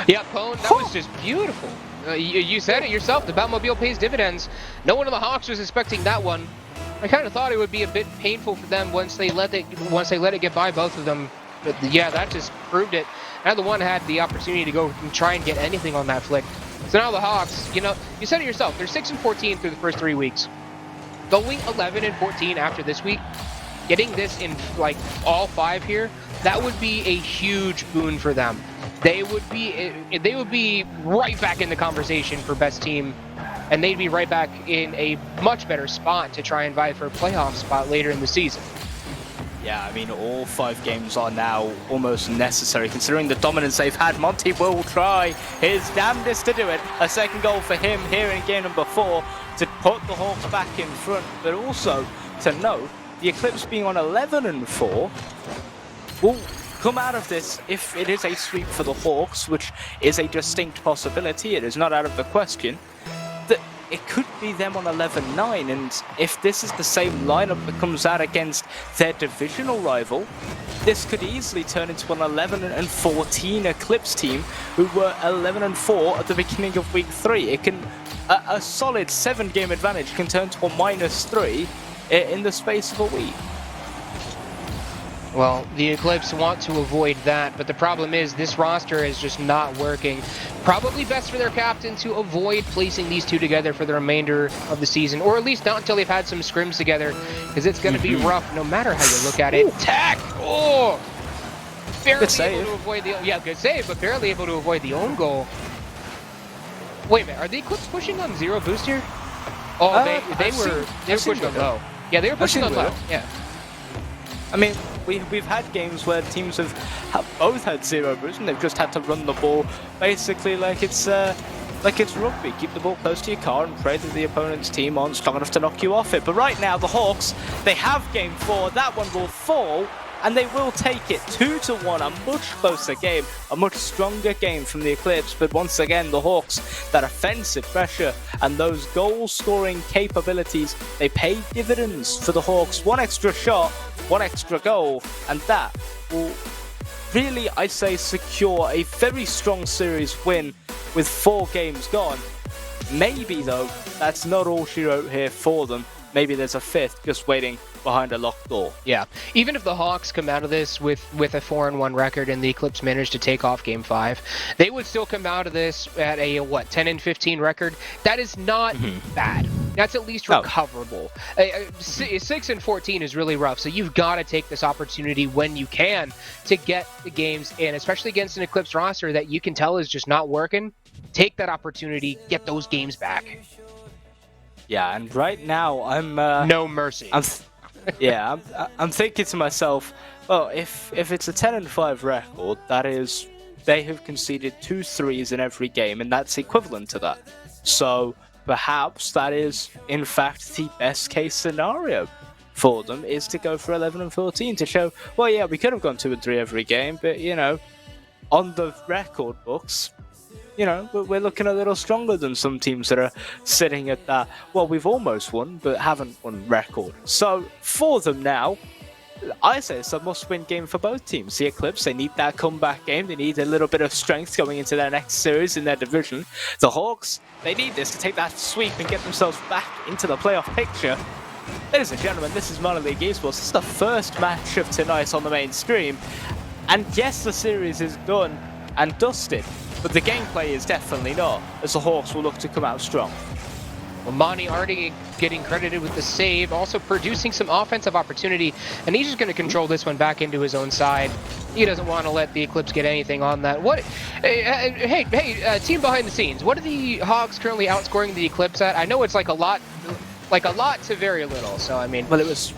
[SPEAKER 4] Yeah, Pone, that was just beautiful. You said it yourself, the Batmobile pays dividends. No one of the Hawks was expecting that one. I kind of thought it would be a bit painful for them once they let it get by both of them. But yeah, that just proved it. Neither one had the opportunity to go and try and get anything on that flick. So now the Hawks, you know, you said it yourself, they're 6-14 through the first 3 weeks. Going 11-14 after this week, getting this in like all 5 here, that would be a huge boon for them. They would be right back in the conversation for best team, and they'd be right back in a much better spot to try and vie for a playoff spot later in the season.
[SPEAKER 2] Yeah, I mean, all 5 games are now almost necessary, considering the dominance they've had. Monty will try his damnedest to do it. A second goal for him here in game number 4 to put the Hawks back in front, but also to note, the Eclipse being on 11-4 will come out of this if it is a sweep for the Hawks, which is a distinct possibility. It is not out of the question. It could be them on 11-9, and if this is the same lineup that comes out against their divisional rival, this could easily turn into an 11-14 Eclipse team who were 11-4 at the beginning of week 3. It can a solid 7-game advantage can turn to a -3 in the space of a week.
[SPEAKER 4] Well, the Eclipse want to avoid that, but the problem is this roster is just not working. Probably best for their captain to avoid placing these two together for the remainder of the season, or at least not until they've had some scrims together, because it's going to be rough no matter how you look at it. Tack! Oh! Barely able to avoid the... Yeah, good save, but barely able to avoid the own goal. Wait a minute, are the Eclipse pushing on 0 boost here? Oh, they were pushing on low. Yeah, they were pushing on low. Yeah.
[SPEAKER 2] I mean, we've had games where teams have both had 0 boost and they've just had to run the ball basically like it's rugby. Keep the ball close to your car and pray that the opponent's team aren't strong enough to knock you off it. But right now, the Hawks, they have game 4. That one will fall, and they will take it 2-1. A much closer game, a much stronger game from the Eclipse. But once again, the Hawks, that offensive pressure and those goal-scoring capabilities, they pay dividends for the Hawks. 1 extra shot, 1 extra goal, and that will really, I say, secure a very strong series win with 4 games gone. Maybe, though, that's not all she wrote here for them. Maybe there's a 5th just waiting behind a locked door.
[SPEAKER 4] Yeah, even if the Hawks come out of this with a 4-1 record and the Eclipse managed to take off Game 5, they would still come out of this at a 10-15 record. That is not bad. that's at least
[SPEAKER 2] No.
[SPEAKER 4] recoverable. 6-14 is really rough, so you've got to take this opportunity when you can to get the games in, especially against an Eclipse roster that you can tell is just not working. Take that opportunity, get those games back.
[SPEAKER 2] Yeah, and right now I'm
[SPEAKER 4] No mercy.
[SPEAKER 2] I'm thinking to myself, well, if it's a 10-5 record, that is, they have conceded 2 threes in every game, and that's equivalent to that. So perhaps that is, in fact, the best case scenario for them, is to go for 11-14 to show, well, yeah, we could have gone 2 and 3 every game, but on the record books, we're looking a little stronger than some teams that are sitting at that, well, we've almost won, but haven't won record. So for them now, I say it's a must-win game for both teams. The Eclipse, they need that comeback game. They need a little bit of strength going into their next series in their division. The Hawks, they need this to take that sweep and get themselves back into the playoff picture. Ladies and gentlemen, this is Minor League Esports. This is the first match of tonight on the main stream. And yes, the series is done and dusted, but the gameplay is definitely not, as the Hawks will look to come out strong.
[SPEAKER 4] Well, Monty already getting credited with the save, also producing some offensive opportunity, and he's just going to control this one back into his own side. He doesn't want to let the Eclipse get anything on that. Hey, team behind the scenes, what are the Hawks currently outscoring the Eclipse at? I know it's like a lot to very little, so I mean...
[SPEAKER 2] Well, it was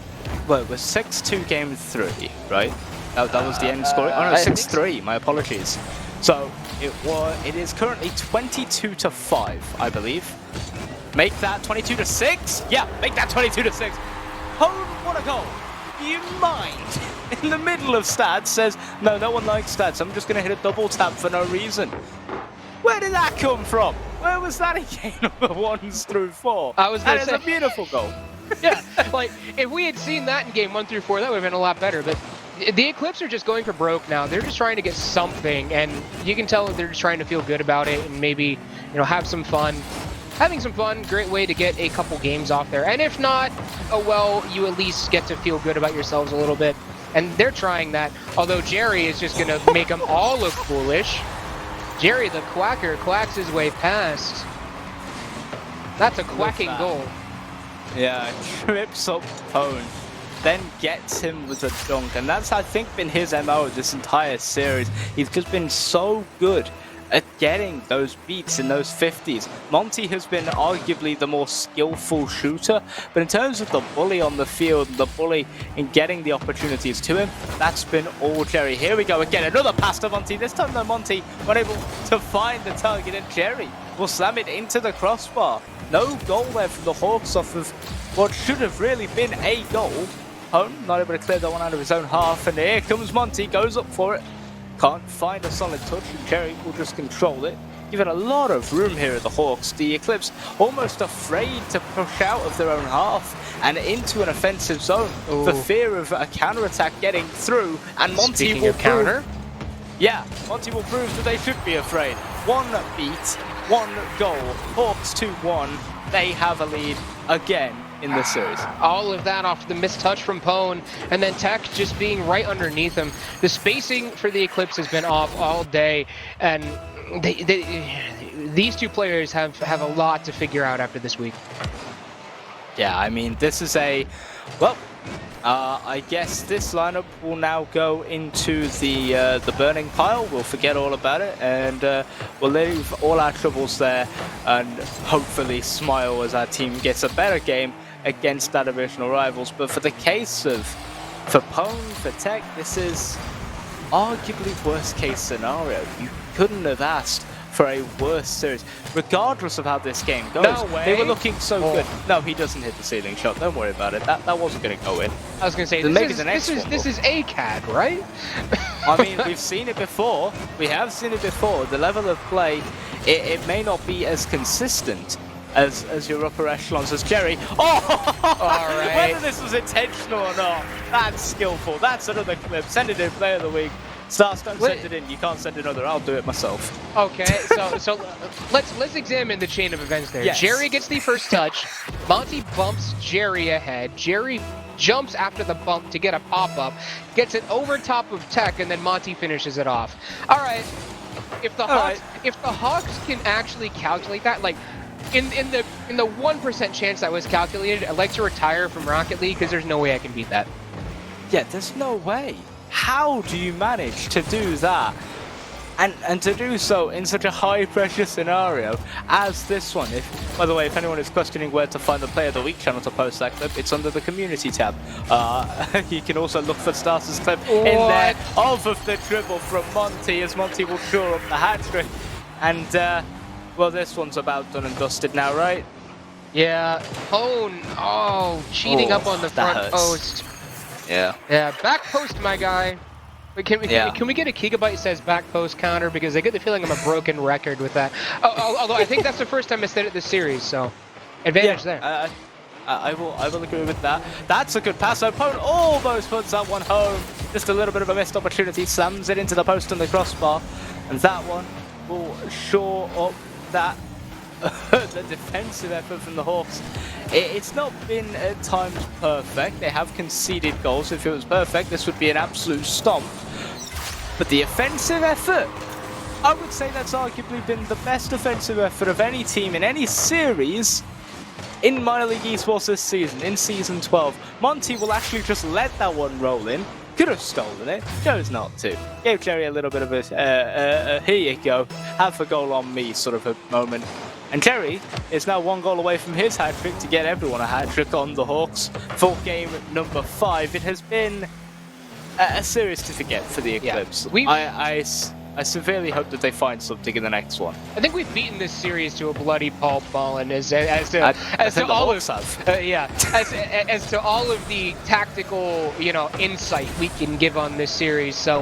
[SPEAKER 2] 6-2 game 3, right? That was the end score. Oh no, 6-3, my apologies. So, it is currently 22-5, I believe. Make that 22-6? Yeah, make that 22-6. Home, what a goal. You mind? In the middle of stats says, no one likes stats. I'm just going to hit a double tap for no reason. Where did that come from? Where was that in game number 1s through 4?
[SPEAKER 4] I was going to say,
[SPEAKER 2] a beautiful goal.
[SPEAKER 4] Yeah, like, if we had seen that in game 1 through 4, that would have been a lot better, but the Eclipse are just going for broke now. They're just trying to get something, and you can tell that they're just trying to feel good about it and maybe, have some fun. Having some fun, great way to get a couple games off there. And if not, oh well, you at least get to feel good about yourselves a little bit. And they're trying that, although Jerry is just going to make them all look foolish. Jerry the Quacker quacks his way past. That's a quacking goal.
[SPEAKER 2] Yeah, trips up Pone, then gets him with a dunk. And that's, I think, been his MO this entire series. He's just been so good at getting those beats in those 50s. Monty has been arguably the more skillful shooter, but in terms of the bully on the field, the bully in getting the opportunities to him, that's been all Jerry. Here we go again, another pass to Monty. This time though, Monty unable to find the target, and Jerry will slam it into the crossbar. No goal there from the Hawks off of what should have really been a goal. Home, not able to clear that one out of his own half, and here comes Monty, goes up for it. Can't find a solid touch, and Jerry will just control it. Given a lot of room here at the Hawks, the Eclipse almost afraid to push out of their own half and into an offensive zone for fear of a counter-attack getting through, and Monty
[SPEAKER 4] Speaking
[SPEAKER 2] will
[SPEAKER 4] of counter?
[SPEAKER 2] Yeah, Monty will prove that they should be afraid. 1 beat, 1 goal, Hawks 2-1. They have a lead again in this series.
[SPEAKER 4] All of that off the missed touch from Pone, and then Tech just being right underneath him. The spacing for the Eclipse has been off all day, and these two players have a lot to figure out after this week.
[SPEAKER 2] Yeah, I mean, this is I guess this lineup will now go into the burning pile. We'll forget all about it, and we'll leave all our troubles there, and hopefully smile as our team gets a better game against our divisional rivals. But for the case of for Pone, for Tech, this is arguably worst case scenario. You couldn't have asked for a worse series, regardless of how this game goes.
[SPEAKER 4] No way.
[SPEAKER 2] They were looking so good. No, he doesn't hit the ceiling shot. Don't worry about it. That wasn't going to go in.
[SPEAKER 4] I was going to say, this is ACAD, right?
[SPEAKER 2] I mean, we've seen it before. We have seen it before. The level of play, it may not be as consistent as your upper echelons as Jerry. Oh!
[SPEAKER 4] All right.
[SPEAKER 2] Whether this was intentional or not, that's skillful. That's another clip. Send it in, player of the week. Stars, don't send it in. You can't send another. I'll do it myself.
[SPEAKER 4] Okay, so let's examine the chain of events there.
[SPEAKER 2] Yes.
[SPEAKER 4] Jerry gets the first touch. Monty bumps Jerry ahead. Jerry jumps after the bump to get a pop-up, gets it over top of Tech, and then Monty finishes it off. All right. If the Hawks can actually calculate that, like, in the 1% chance that was calculated, I'd like to retire from Rocket League because there's no way I can beat that.
[SPEAKER 2] Yeah, there's no way. How do you manage to do that? And to do so in such a high-pressure scenario as this one. By the way, if anyone is questioning where to find the Player of the Week channel to post that clip, it's under the Community tab. You can also look for Starter's clip in there of the dribble from Monty, as Monty will shore up the hat-trick. And, well, this one's about done and dusted now, right?
[SPEAKER 4] Yeah, Pone, cheating up on the front post.
[SPEAKER 2] Yeah.
[SPEAKER 4] Yeah, back post, my guy. Can we get a Gigabyte says back post counter, because I get the feeling I'm a broken record with that. Although I think that's the first time I said it this series, so advantage there.
[SPEAKER 2] I will agree with that. That's a good pass. Opponent almost puts that one home. Just a little bit of a missed opportunity. Slams it into the post and the crossbar, and that one will shore up that the defensive effort from the Hawks. It's not been at times perfect. They have conceded goals. If it was perfect, this would be an absolute stomp. But the offensive effort, I would say that's arguably been the best offensive effort of any team in any series in minor league esports this season, in season 12. Monty will actually just let that one roll in. Could have stolen it, chose not to. Gave Jerry a little bit of a here you go, have a goal on me sort of a moment. And Jerry is now 1 goal away from his hat-trick to get everyone a hat-trick on the Hawks for game number 5. It has been a series to forget for the Eclipse. Yeah, I severely hope that they find something in the next one.
[SPEAKER 4] I think we've beaten this series to a bloody pulp, Ballin, as to all of the tactical, insight we can give on this series. So,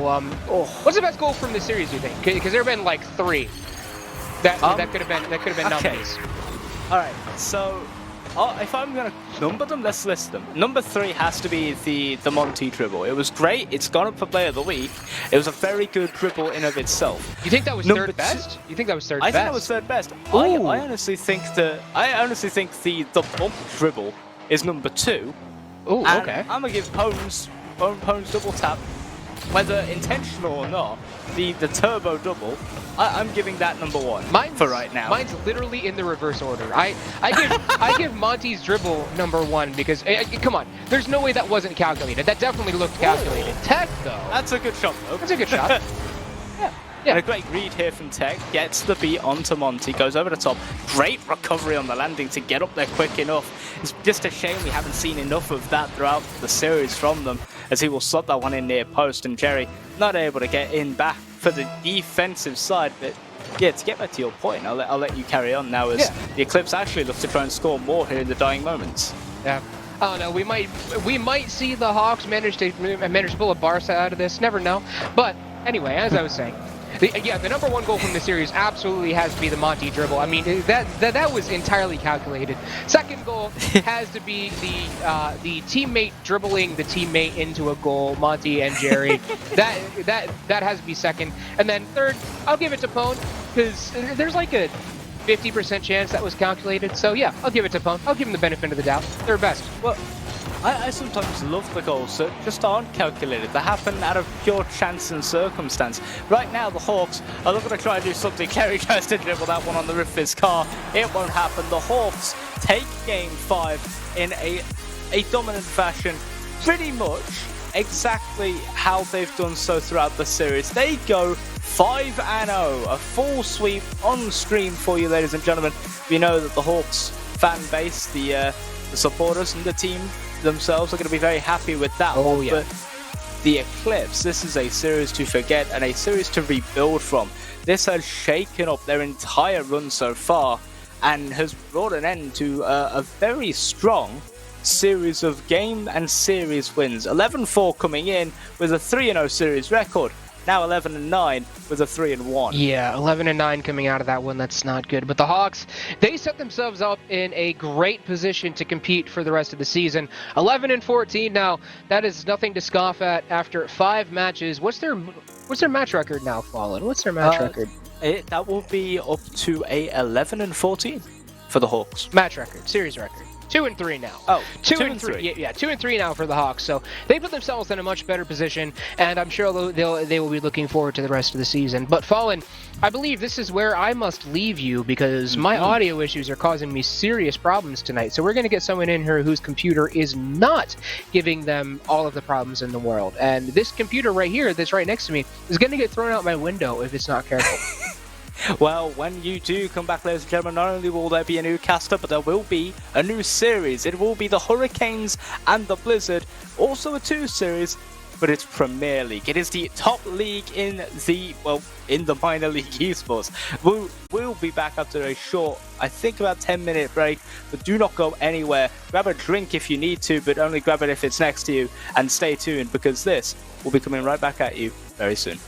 [SPEAKER 4] what's the best goal from this series, you think? Because there have been like 3 that could have been nominees.
[SPEAKER 2] All right, so if I'm gonna number them, let's list them. Number 3 has to be the Monty dribble. It was great. It's gone up for Player of the Week. It was a very good dribble in of itself.
[SPEAKER 4] You think that was third best? You think that was third best?
[SPEAKER 2] I think that was third best. I honestly think the bump dribble is number 2.
[SPEAKER 4] Oh, okay.
[SPEAKER 2] I'm gonna give Pone's double tap, whether intentional or not, the turbo double. I'm giving that number 1 for right now.
[SPEAKER 4] Mine's literally in the reverse order. I give Monty's dribble number 1 because come on, there's no way that wasn't calculated. That definitely looked calculated. Tech though.
[SPEAKER 2] That's a good shot though.
[SPEAKER 4] That's a good shot.
[SPEAKER 2] Yeah. And a great read here from Tech. Gets the beat onto Monty. Goes over the top. Great recovery on the landing to get up there quick enough. It's just a shame we haven't seen enough of that throughout the series from them, as he will slot that one in near post. And Jerry not able to get in back for the defensive side. But yeah, to get back to your point, I'll let you carry on now, as the Eclipse actually look to try and score more here in the dying moments.
[SPEAKER 4] Yeah. I don't know. We might see the Hawks manage to pull a Barca out of this. Never know. But anyway, as I was saying. The number 1 goal from the series absolutely has to be the Monty dribble. I mean, that was entirely calculated. Second goal has to be the teammate dribbling the teammate into a goal, Monty and Jerry. that has to be second. And then third, I'll give it to Pone, because there's like a 50% chance that was calculated. So yeah, I'll give it to Pone. I'll give him the benefit of the doubt. They're best.
[SPEAKER 2] Well, I sometimes love the goals that just aren't calculated. They happen out of pure chance and circumstance. Right now, the Hawks are looking to try and do something. Kerry tries to dribble that one on the roof of his car. It won't happen. The Hawks take game 5 in a dominant fashion, pretty much exactly how they've done so throughout the series. They go 5-0, a full sweep on stream for you, ladies and gentlemen. We know that the Hawks fan base, the supporters and the team themselves are going to be very happy with that one. But the Eclipse, this is a series to forget and a series to rebuild from. This has shaken up their entire run so far and has brought an end to a very strong series of game and series wins. 11-4 coming in with a 3-0 series record. Now 11-9 with a 3-1.
[SPEAKER 4] Yeah, 11-9 coming out of that one. That's not good. But the Hawks, they set themselves up in a great position to compete for the rest of the season. 11-14 now. That is nothing to scoff at after 5 matches. What's their match record now, Fallen? What's their match record?
[SPEAKER 2] That will be up to a 11-14 for the Hawks.
[SPEAKER 4] Match record, series record. 2-3 now.
[SPEAKER 2] Oh,
[SPEAKER 4] 2-3. Yeah, 2-3 now for the Hawks. So they put themselves in a much better position, and I'm sure they will be looking forward to the rest of the season. But Fallen, I believe this is where I must leave you because my audio issues are causing me serious problems tonight. So we're going to get someone in here whose computer is not giving them all of the problems in the world. And this computer right here, that's right next to me, is going to get thrown out my window if it's not careful.
[SPEAKER 2] Well, when you do come back, ladies and gentlemen, not only will there be a new caster, but there will be a new series. It will be the Hurricanes and the Blizzard, also a 2 series, but it's Premier League. It is the top league in the minor league esports. We'll be back after a short, I think about 10-minute break, but do not go anywhere. Grab a drink if you need to, but only grab it if it's next to you, and stay tuned because this will be coming right back at you very soon.